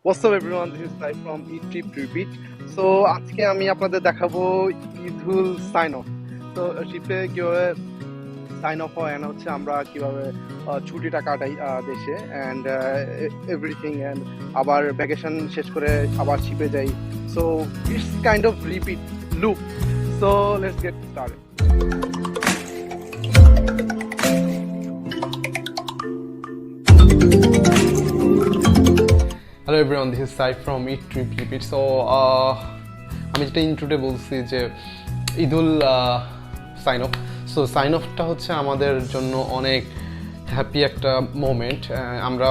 What's up everyone, this is Sai from Eid Trip Repeat. So আজকে আমি আপনাদের দেখাবো ঈদুল সাইন অফ। তো ট্রিপে কিভাবে সাইন অফ হয়, হচ্ছে আমরা কিভাবে ছুটিটা কাটাই দেশে অ্যান্ড এভরিথিং, অ্যান্ড আবার ভ্যাকেশন শেষ করে আবার শিপে যাই। So it's kind of repeat loop. So let's get started. Hello everyone, this is Sai from Eid Trip Repeat. So আমি যেটা ইন্ট্রোতে বলছি যে ঈদুল সাইন অফ। সো সাইন অফটা হচ্ছে আমাদের জন্য অনেক হ্যাপি একটা মোমেন্ট। আমরা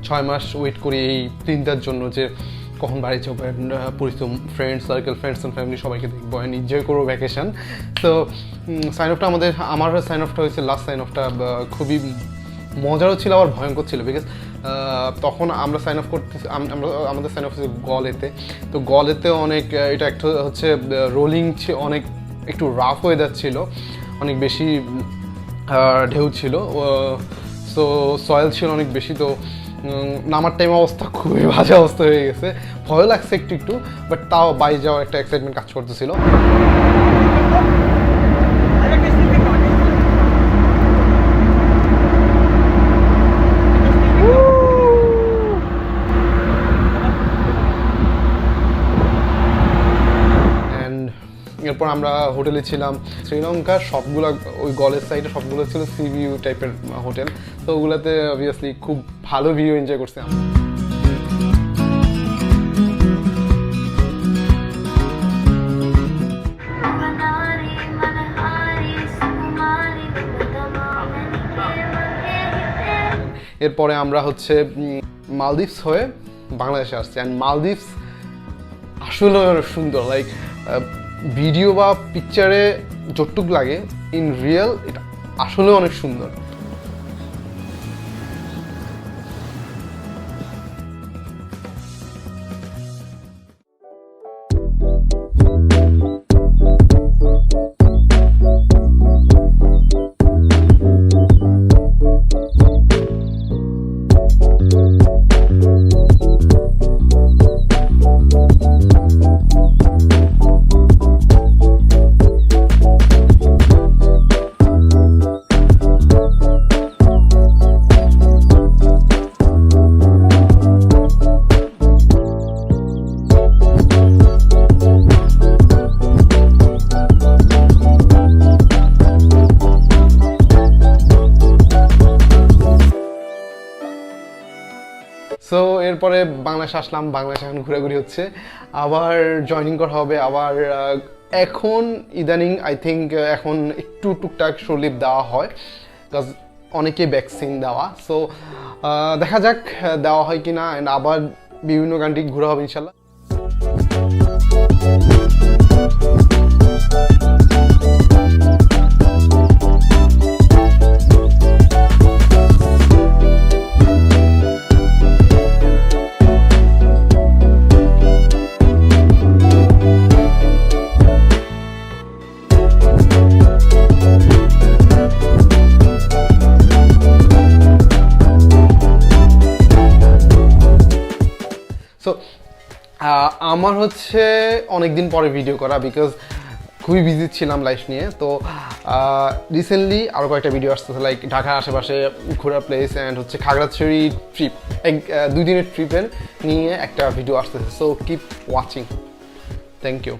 6 মাস ওয়েট করি এই দিনটার জন্য যে কখন বাড়ি যাবো, পরিচিত friends circle, friends and family সবাইকে দেখবো অ্যান্ড এনজয় করবো ভ্যাকেশন। তো সাইন অফটা আমার সাইন অফটা হয়েছে লাস্ট সাইন অফটা খুবই মজারও ছিল আবার ভয়ঙ্কর ছিল, বিকজ তখন আমরা সাইন অফ করতে আমাদের সাইন অফ হচ্ছে গলেতে। তো গলেতে অনেক এটা একটা হচ্ছে রোলিং অনেক একটু রাফ হয়ে যাচ্ছিলো, অনেক বেশি ঢেউ ছিল, সো সয়েল ছিল অনেক বেশি। তো নামার টাইম অবস্থা খুবই বাজে অবস্থা হয়ে গেছে, ভয় লাগছে একটু, বাট তাও বাইরে যাওয়ার একটা এক্সাইটমেন্ট কাজ করতেছিল। এরপর আমরা হোটেলে ছিলাম। শ্রীলঙ্কার সবগুলো ওই গলের সাইডে সবগুলো ছিল সি ভিউ টাইপের হোটেল, তো ওগুলোতে অবভিয়াসলি খুব ভালো ভিউ এনজয় করছি আমরা। এরপরে আমরা হচ্ছে মালদ্বীপস হয়ে বাংলাদেশে আসছি। অ্যান্ড মালদ্বীপস আসলে সুন্দর, লাইক ভিডিও বা পিকচারে যতটুক লাগে, ইন রিয়েল এটা আসলে অনেক সুন্দর। সো এরপরে বাংলাদেশে আসলাম, বাংলাদেশে এখন ঘোরাঘুরি হচ্ছে, আবার জয়েনিং করা হবে আবার। এখন ইদানিং আই থিঙ্ক এখন একটু টুকটাক শোলিপ দেওয়া হয়, বিকজ অনেকে ভ্যাকসিন দেওয়া। সো দেখা যাক দেওয়া হয় কি না, অ্যান্ড আবার বিভিন্ন কান্ট্রি ঘোরা হবে ইনশাল্লাহ। সো আমার হচ্ছে অনেকদিন পরে ভিডিও করা, বিকজ খুবই বিজি ছিলাম লাইফ নিয়ে। তো রিসেন্টলি আরও কয়েকটা ভিডিও আসতেছে, লাইক ঢাকার আশেপাশে ঘোরার প্লেস অ্যান্ড হচ্ছে খাগড়াছড়ি ট্রিপ, 2 দিনের ট্রিপের নিয়ে একটা ভিডিও আসতেছে। So keep watching, thank you.